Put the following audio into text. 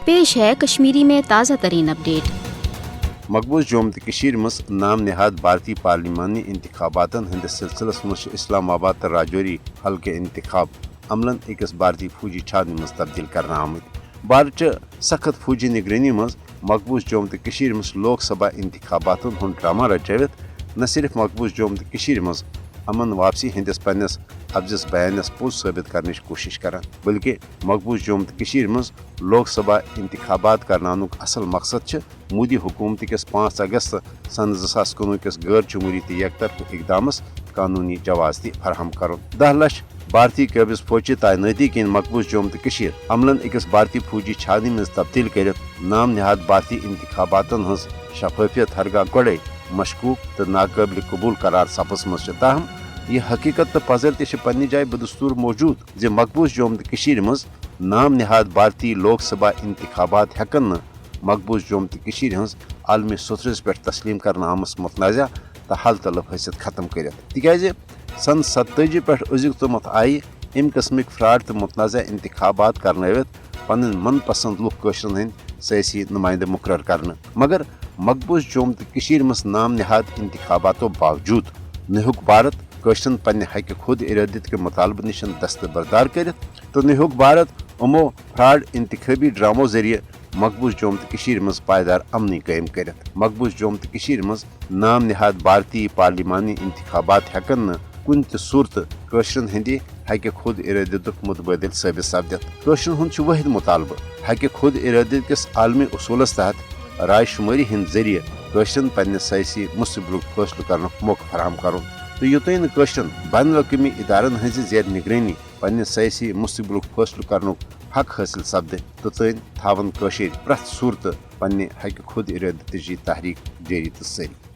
پیش ہے کشمیری میں تازہ ترین اپڈیٹ۔ مقبوض جوم تو مز نام نہاد بھارتی پارلیمانی انتخابات ہندس سلسلس مز اسلام آباد تو راجوری حلقہ انتخاب عملن أکس بھارتی فوجی چھاونہ مز تبدیل کرنا آمت۔ بھارت سخت فوجی نگرانی مز مقبوض جوم تو مز لوک سبھا انتخابات ہند ڈرامہ رچٲوِتھ نہ صرف مقبوض جوم تو مز امن واپسی ہندس پنس افزس بیانس پوز ثابت کرنے کوشش کران، بلکہ مقبوض جوم تو مز لوک سبھا انتخابات کرنانک اصل مقصد مودی حکومت کس 5 اگست سن 2019 کس غیر جمہوری تو یک طرف اقدامس قانونی جواز فراہم کرن۔ 10 لچھ بھارتی قابض فوجی تعیناتی کن مقبوض جوم تو عملن أکس بھارتی فوجی چھاونہ مز تبدیل کرت نام نہاد بھارتی انتخابات ہز شفافیت ہرگاہ گوڑے مشکوک تو ناقابل قبول قرار سپز مز۔ تاہم یہ حقیقت تو پزر تہ پنہ جائے بدستور موجود زِ مقبوض جوم تو مز نام نہاد بھارتی لوک سبھا انتخابات ہیکن نہ مقبوض جوم تو ہز عالمی سترس پہ تسلیم کرنا آمس متنازع تو حل طلب حیثیت ختم کرت، تکیازِ سن 87 پہ أزیُک تامتھ آئی ام قسمک فراڈ تو متنازع انتخابات کرنٲوِتھ پن من پسند لُکھ کٲشرن ہند سیاسی نمائندہ مقرر کرنا، مگر مقبوض جوم تو مز نام نہاد انتخاباتو باوجود نہ ہیوک بھارت کٲشرن پنہ حق خود ارادت کے مطالبہ نشن دستبردار کرت تو نہ ہیوک بھارت امو فراڈ انتخابی ڈرامو ذریعہ مقبوض جوم تو مز پائیدار امنی قائم کرت۔ مقبوض جوم تو مز نام نہاد بھارتی پارلیمانی انتخابات ہیکن نہ کن تہ صورت کٲشرن ہندی حق خود ارادتک متبادل ثابت سپدت۔ کٲشرن ہند واحد مطالبہ حق خود ارادت کس عالمی اصولس تحت رائے شماری ہند ذریعہ کٲشرن پنہ سیاسی مستقبلک فیصلہ کرنک موقع فراہم کرن تو یوتین کٲشرن بین الاقوامی ادارن ہز زیر نگرانی پنہ سیاسی مستقبلک فیصلہ کرنک حق حاصل سپدِ توتین تھاون کٲشر پرٛٮ۪تھ صورت پنہ حق خود ارادتچ تحریک جاری تو ساری۔